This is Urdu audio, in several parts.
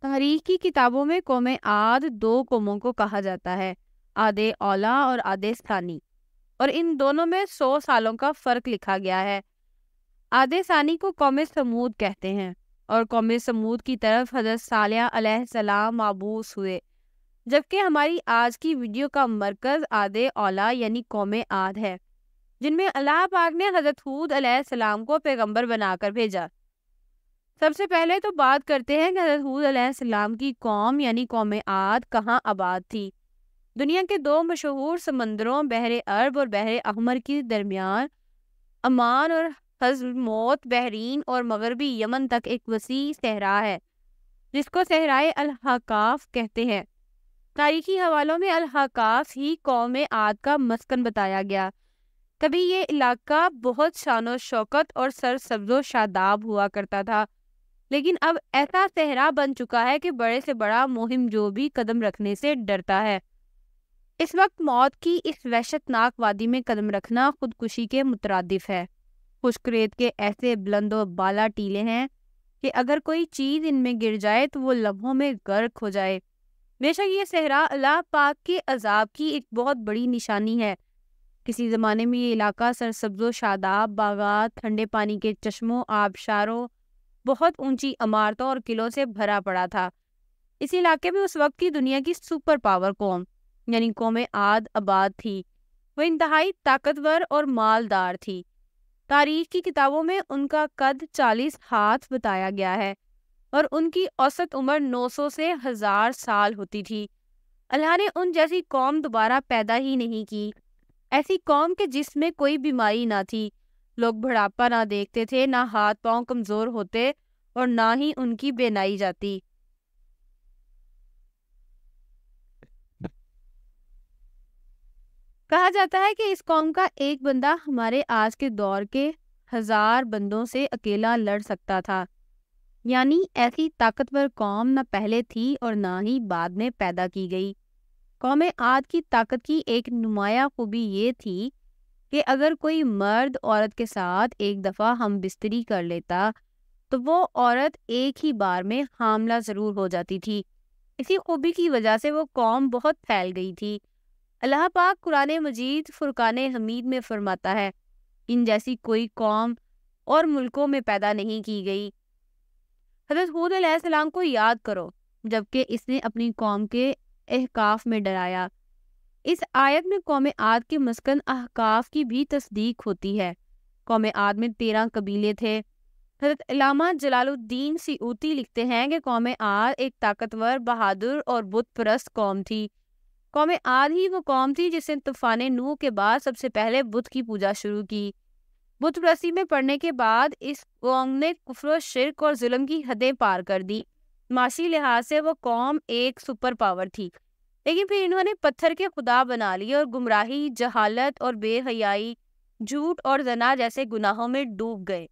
تاریخ کی کتابوں میں قوم عاد دو قوموں کو کہا جاتا ہے، عاد اولا اور عاد ثانی، اور ان دونوں میں 100 سالوں کا فرق لکھا گیا ہے۔ عاد ثانی کو قوم سمود کہتے ہیں، اور قوم سمود کی طرف حضرت صالح علیہ السلام مبعوث ہوئے، جبکہ ہماری آج کی ویڈیو کا مرکز عاد اولا یعنی قوم عاد ہے، جن میں اللہ پاک نے حضرت ہود علیہ السلام کو پیغمبر بنا کر بھیجا۔ سب سے پہلے تو بات کرتے ہیں کہ حضرت ہود علیہ السلام کی قوم یعنی قوم عاد کہاں آباد تھی۔ دنیا کے دو مشہور سمندروں بحر عرب اور بحر احمر کے درمیان عمان اور حضرموت، بحرین اور مغربی یمن تک ایک وسیع صحرا ہے، جس کو صحرائے الحقاف کہتے ہیں۔ تاریخی حوالوں میں الحقاف ہی قوم عاد کا مسکن بتایا گیا۔ کبھی یہ علاقہ بہت شان و شوکت اور سرسبز و شاداب ہوا کرتا تھا، لیکن اب ایسا صحرا بن چکا ہے کہ بڑے سے بڑا مہم جو بھی قدم رکھنے سے ڈرتا ہے۔ اس وقت موت کی اس وحشت ناک وادی میں قدم رکھنا خودکشی کے مترادف ہے۔ خشک ریت کے ایسے بلند و بالا ٹیلے ہیں کہ اگر کوئی چیز ان میں گر جائے تو وہ لمحوں میں غرق ہو جائے۔ بے شک یہ صحرا اللہ پاک کے عذاب کی ایک بہت بڑی نشانی ہے۔ کسی زمانے میں یہ علاقہ سرسبز و شاداب باغات، ٹھنڈے پانی کے چشموں، آبشاروں، بہت اونچی عمارتوں اور قلعوں سے بھرا پڑا تھا۔ اس علاقے میں اس وقت کی دنیا کی سپر پاور قوم یعنی قوم عاد آباد تھی۔ وہ انتہائی طاقتور اور مالدار تھی۔ تاریخ کی کتابوں میں ان کا قد 40 ہاتھ بتایا گیا ہے، اور ان کی اوسط عمر 900 سے 1000 سال ہوتی تھی۔ اللہ نے ان جیسی قوم دوبارہ پیدا ہی نہیں کی، ایسی قوم کہ جس میں کوئی بیماری نہ تھی، لوگ بڑھاپا نہ دیکھتے تھے، نہ ہاتھ پاؤں کمزور ہوتے اور نہ ہی ان کی بینائی جاتی۔ کہا جاتا ہے کہ اس قوم کا ایک بندہ ہمارے آج کے دور کے 1000 بندوں سے اکیلا لڑ سکتا تھا۔ یعنی ایسی طاقتور قوم نہ پہلے تھی اور نہ ہی بعد میں پیدا کی گئی۔ قوم عاد کی طاقت کی ایک نمایاں خوبی یہ تھی کہ اگر کوئی مرد عورت کے ساتھ ایک دفعہ ہم بستری کر لیتا تو وہ عورت ایک ہی بار میں حاملہ ضرور ہو جاتی تھی۔ اسی خوبی کی وجہ سے وہ قوم بہت پھیل گئی تھی۔ اللہ پاک قرآن مجید فرقان حمید میں فرماتا ہے، ان جیسی کوئی قوم اور ملکوں میں پیدا نہیں کی گئی۔ حضرت ہود علیہ السلام کو یاد کرو جبکہ اس نے اپنی قوم کے احقاف میں ڈرایا۔ اس آیت میں قوم عاد کے مسکن احقاف کی بھی تصدیق ہوتی ہے۔ قوم عاد میں 13 قبیلے تھے۔ حضرت علامہ جلال الدین سیوطی لکھتے ہیں کہ قوم عاد ایک طاقتور، بہادر اور بت پرست قوم تھی۔ قوم عاد ہی وہ قوم تھی جس نے طوفان نوح کے بعد سب سے پہلے بت کی پوجا شروع کی۔ بت پرستی میں پڑنے کے بعد اس قوم نے کفر و شرک اور ظلم کی حدیں پار کر دی۔ معاشی لحاظ سے وہ قوم ایک سپر پاور تھی، لیکن پھر انہوں نے پتھر کے خدا بنا لیے اور گمراہی، جہالت اور بے حیائی، جھوٹ اور زنا جیسے گناہوں میں ڈوب گئے۔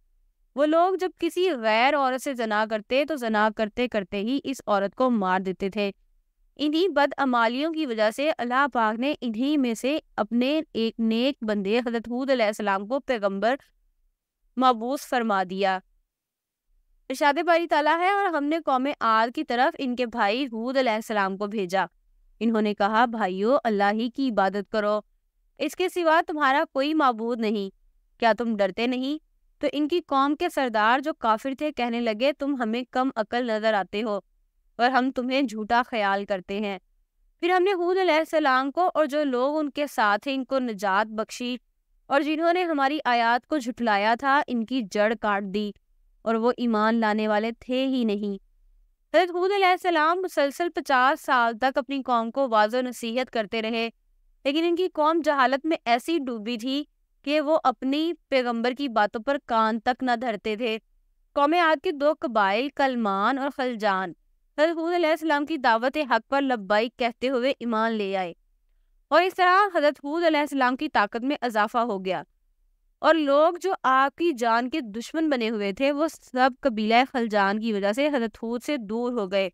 وہ لوگ جب کسی غیر عورت سے زنا کرتے تو زنا کرتے کرتے ہی اس عورت کو مار دیتے تھے۔ انہی بدعمالیوں کی وجہ سے اللہ پاک نے انہی میں سے اپنے ایک نیک بندے حضرت ہود علیہ السلام کو پیغمبر مبعوث فرما دیا۔ ارشاد باری تعالیٰ ہے، اور ہم نے قوم عاد کی طرف ان کے بھائی ہود علیہ السلام کو بھیجا۔ انہوں نے کہا، بھائیو، اللہ ہی کی عبادت کرو، اس کے سوا تمہارا کوئی معبود نہیں۔ کیا تم ڈرتے نہیں؟ تو ان کی قوم کے سردار جو کافر تھے کہنے لگے، تم ہمیں کم عقل نظر آتے ہو اور ہم تمہیں جھوٹا خیال کرتے ہیں۔ پھر ہم نے ہود علیہ السلام کو اور جو لوگ ان کے ساتھ ہیں ان کو نجات بخشی، اور جنہوں نے ہماری آیات کو جھٹلایا تھا ان کی جڑ کاٹ دی، اور وہ ایمان لانے والے تھے ہی نہیں۔ حضرت ہود علیہ السلام مسلسل 50 سال تک اپنی قوم کو واعظ و نصیحت کرتے رہے، لیکن ان کی قوم جہالت میں ایسی ڈوبی تھی کہ وہ اپنی پیغمبر کی باتوں پر کان تک نہ دھرتے تھے۔ قوم عاد کے 2 قبائل کلمان اور خلجان حضرت ہود علیہ السلام کی دعوت حق پر لبیک کہتے ہوئے ایمان لے آئے، اور اس طرح حضرت ہود علیہ السلام کی طاقت میں اضافہ ہو گیا، اور لوگ جو آپ کی جان کے دشمن بنے ہوئے تھے وہ سب قبیلہ خلجان کی وجہ سے حضرت ہود سے دور ہو گئے۔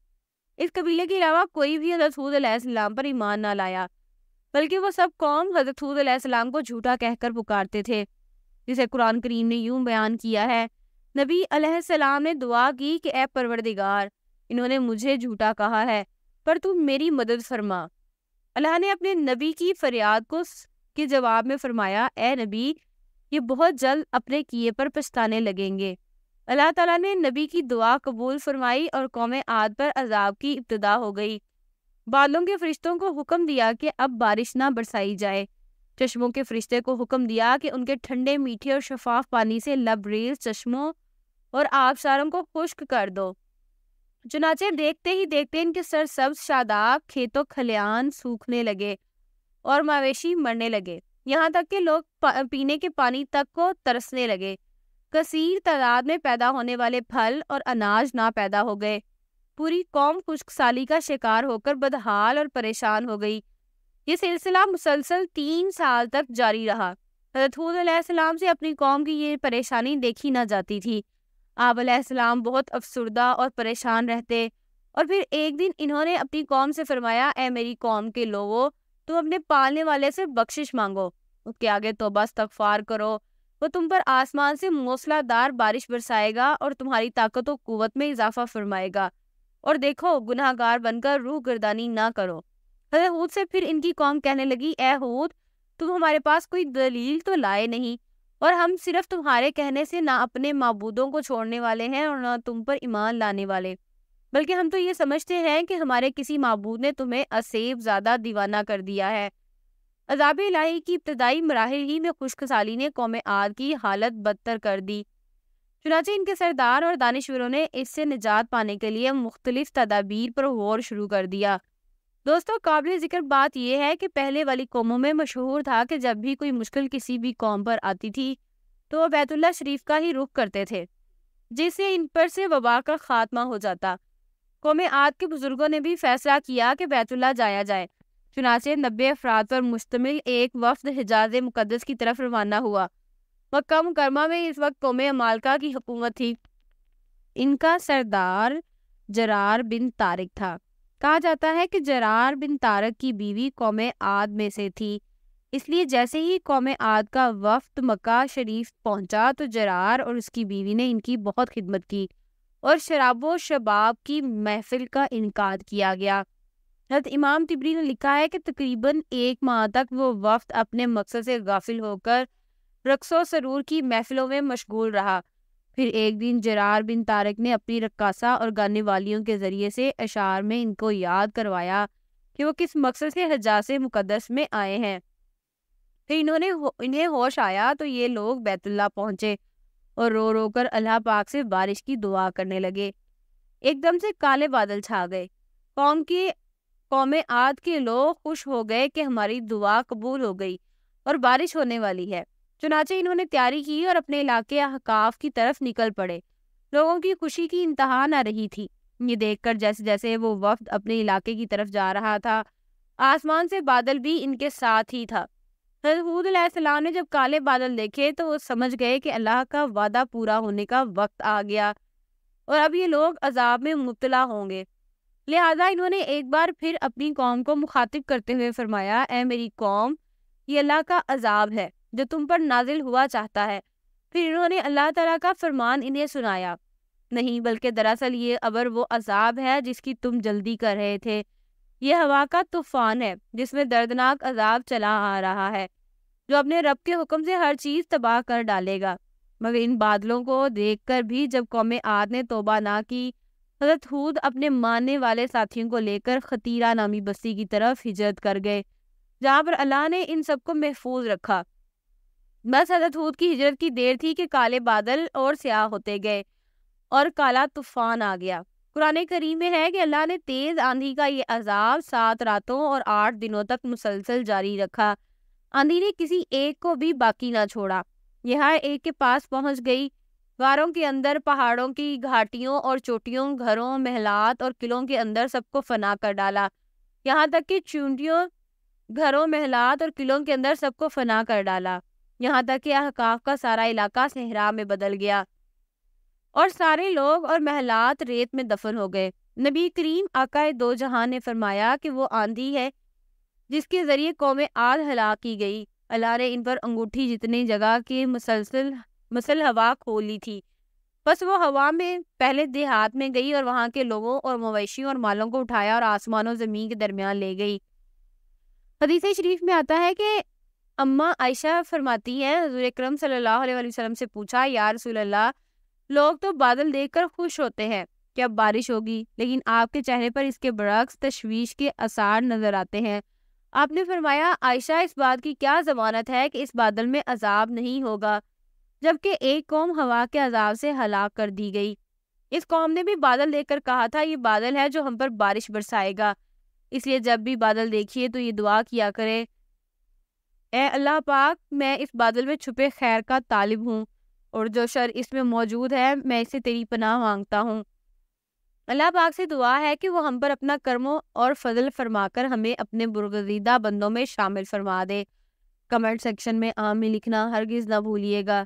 اس قبیلے کے علاوہ کوئی بھی حضرت ہود علیہ السلام پر ایمان نہ لایا، بلکہ وہ سب قوم حضرت ہود علیہ السلام کو جھوٹا کہہ کر پکارتے تھے، جسے قرآن کریم نے یوں بیان کیا ہے، نبی علیہ السلام نے دعا کی کہ اے پروردگار، انہوں نے مجھے جھوٹا کہا ہے، پر تم میری مدد فرما۔ اللہ نے اپنے نبی کی فریاد کے جواب میں فرمایا، اے نبی، یہ بہت جلد اپنے کیے پر پچھتانے لگیں گے۔ اللہ تعالیٰ نے نبی کی دعا قبول فرمائی اور قوم عاد پر عذاب کی ابتدا ہو گئی۔ بادلوں کے فرشتوں کو حکم دیا کہ اب بارش نہ برسائی جائے۔ چشموں کے فرشتے کو حکم دیا کہ ان کے ٹھنڈے میٹھے اور شفاف پانی سے لبریز چشموں اور آبشاروں کو خشک کر دو۔ چنانچہ دیکھتے ہی دیکھتے ان کے سرسبز شاداب کھیتوں کھلیان سوکھنے لگے اور مویشی مرنے لگے، یہاں تک کہ لوگ پینے کے پانی تک کو ترسنے لگے۔ کثیر تعداد میں پیدا ہونے والے پھل اور اناج نہ پیدا ہو گئے۔ پوری قوم خشک سالی کا شکار ہو کر بدحال اور پریشان ہو گئی۔ یہ سلسلہ مسلسل 3 سال تک جاری رہا۔ حضرت ہود علیہ السلام سے اپنی قوم کی یہ پریشانی دیکھی نہ جاتی تھی۔ آپ علیہ السلام بہت افسردہ اور پریشان رہتے، اور پھر ایک دن انہوں نے اپنی قوم سے فرمایا، اے میری قوم کے لوگوں، تم اپنے پالنے والے سے بخشش مانگو، اس کے آگے توبہ استغفار کرو، وہ تم پر آسمان سے موسلا دار بارش برسائے گا اور تمہاری طاقت و قوت میں اضافہ فرمائے گا، اور دیکھو گناہ گار بن کر روح گردانی نہ کرو۔ حضرت ہود سے پھر ان کی قوم کہنے لگی، اے ہود، تم ہمارے پاس کوئی دلیل تو لائے نہیں، اور ہم صرف تمہارے کہنے سے نہ اپنے معبودوں کو چھوڑنے والے ہیں اور نہ تم پر ایمان لانے والے، بلکہ ہم تو یہ سمجھتے ہیں کہ ہمارے کسی معبود نے تمہیں اسیب زیادہ دیوانہ کر دیا ہے۔ عذاب الہی کی ابتدائی مراحل ہی میں خشک سالی نے قوم عاد کی حالت بدتر کر دی۔ چنانچہ ان کے سردار اور دانشوروں نے اس سے نجات پانے کے لیے مختلف تدابیر پر غور شروع کر دیا۔ دوستو، قابل ذکر بات یہ ہے کہ پہلے والی قوموں میں مشہور تھا کہ جب بھی کوئی مشکل کسی بھی قوم پر آتی تھی تو وہ بیت اللہ شریف کا ہی رخ کرتے تھے، جس سے ان پر سے وبا کا خاتمہ ہو جاتا۔ قوم عاد کے بزرگوں نے بھی فیصلہ کیا کہ بیت اللہ جایا جائے۔ چنانچہ 90 افراد پر مشتمل ایک وفد حجاز مقدس کی طرف روانہ ہوا۔ مکہ مکرمہ میں اس وقت قوم عمالقہ کی حکومت تھی۔ ان کا سردار جرار بن طارق تھا۔ کہا جاتا ہے کہ جرار بن طارق کی بیوی قوم عاد میں سے تھی، اس لیے جیسے ہی قوم عاد کا وفد مکہ شریف پہنچا تو جرار اور اس کی بیوی نے ان کی بہت خدمت کی اور شراب و شباب کی محفل کا انعقاد کیا گیا۔ حضرت امام طبری نے لکھا ہے کہ تقریباً 1 ماہ تک وہ وفد اپنے مقصد سے غافل ہو کر رقص و سرور کی محفلوں میں مشغول رہا۔ پھر ایک دن جرار بن طارق نے اپنی رقاصہ اور گانے والیوں کے ذریعے سے اشعار میں ان کو یاد کروایا کہ وہ کس مقصد سے حجاز مقدس میں آئے ہیں۔ پھر انہیں ہوش آیا تو یہ لوگ بیت اللہ پہنچے اور رو رو کر اللہ پاک سے بارش کی دعا کرنے لگے۔ ایک دم سے کالے بادل چھا گئے۔ قوم عاد کے لوگ خوش ہو گئے کہ ہماری دعا قبول ہو گئی اور بارش ہونے والی ہے۔ چنانچہ انہوں نے تیاری کی اور اپنے علاقے احقاف کی طرف نکل پڑے۔ لوگوں کی خوشی کی انتہا نہ رہی تھی۔ یہ دیکھ کر جیسے جیسے وہ وفد اپنے علاقے کی طرف جا رہا تھا، آسمان سے بادل بھی ان کے ساتھ ہی تھا۔ حضرت ہود علیہ السلام نے جب کالے بادل دیکھے تو وہ سمجھ گئے کہ اللہ کا وعدہ پورا ہونے کا وقت آ گیا اور اب یہ لوگ عذاب میں مبتلا ہوں گے۔ لہٰذا انہوں نے ایک بار پھر اپنی قوم کو مخاطب کرتے ہوئے فرمایا، اے میری قوم، یہ اللہ کا عذاب ہے جو تم پر نازل ہوا چاہتا ہے۔ پھر انہوں نے اللہ تعالیٰ کا فرمان انہیں سنایا، نہیں بلکہ دراصل یہ ابر وہ عذاب ہے جس کی تم جلدی کر رہے تھے۔ یہ ہوا کا طوفان ہے جس میں دردناک عذاب چلا آ رہا ہے، جو اپنے رب کے حکم سے ہر چیز تباہ کر ڈالے گا۔ مگر ان بادلوں کو دیکھ کر بھی جب قوم عاد نے توبہ نہ کی، حضرت ہود اپنے ماننے والے ساتھیوں کو لے کر خطیرہ نامی بستی کی طرف ہجرت کر گئے، جہاں پر اللہ نے ان سب کو محفوظ رکھا۔ بس حضرت ہود کی ہجرت کی دیر تھی کہ کالے بادل اور سیاہ ہوتے گئے اور کالا طوفان آ گیا۔ قرآن کریم میں ہے کہ اللہ نے تیز آندھی کا یہ عذاب 7 راتوں اور 8 دنوں تک مسلسل جاری رکھا۔ آندھی نے کسی ایک کو بھی باقی نہ چھوڑا، یہ ہر ایک کے پاس پہنچ گئی۔ غاروں کے اندر، پہاڑوں کی گھاٹیوں اور چوٹیوں، گھروں، محلات اور قلعوں کے اندر سب کو فنا کر ڈالا، یہاں تک کہ چونٹیوں، گھروں، محلات اور قلعوں کے اندر سب کو فنا کر ڈالا، یہاں تک کہ احقاف کا سارا علاقہ صحرا میں بدل گیا اور سارے لوگ اور محلات ریت میں دفن ہو گئے۔ نبی کریم آقائے دو جہاں نے فرمایا کہ وہ آندھی ہے جس کے ذریعے قوم عاد ہلاک کی گئی۔ اللہ نے ان پر انگوٹھی جتنی جگہ کی مسل ہوا کھولی تھی بس وہ ہوا میں پہلے دیہات میں گئی اور وہاں کے لوگوں اور مویشیوں اور مالوں کو اٹھایا اور آسمان و زمین کے درمیان لے گئی۔ حدیث شریف میں آتا ہے کہ اماں عائشہ فرماتی ہیں، حضور اکرم صلی اللہ علیہ وآلہ وسلم سے پوچھا، یا رسول اللہ، لوگ تو بادل دیکھ کر خوش ہوتے ہیں کہ اب بارش ہوگی، لیکن آپ کے چہرے پر اس کے برعکس تشویش کے آثار نظر آتے ہیں۔ آپ نے فرمایا، عائشہ، اس بات کی کیا ضمانت ہے کہ اس بادل میں عذاب نہیں ہوگا؟ جبکہ ایک قوم ہوا کے عذاب سے ہلاک کر دی گئی۔ اس قوم نے بھی بادل دیکھ کر کہا تھا، یہ بادل ہے جو ہم پر بارش برسائے گا، اس لیے جب بھی بادل دیکھیے تو یہ دعا کیا کرے، اے اللہ پاک، میں اس بادل میں چھپے خیر کا طالب ہوں، اور جو شر اس میں موجود ہے میں اسے تیری پناہ مانگتا ہوں۔ اللہ پاک سے دعا ہے کہ وہ ہم پر اپنا کرم اور فضل فرما کر ہمیں اپنے برگزیدہ بندوں میں شامل فرما دے۔ کمنٹ سیکشن میں آمین لکھنا ہرگز نہ بھولیے گا۔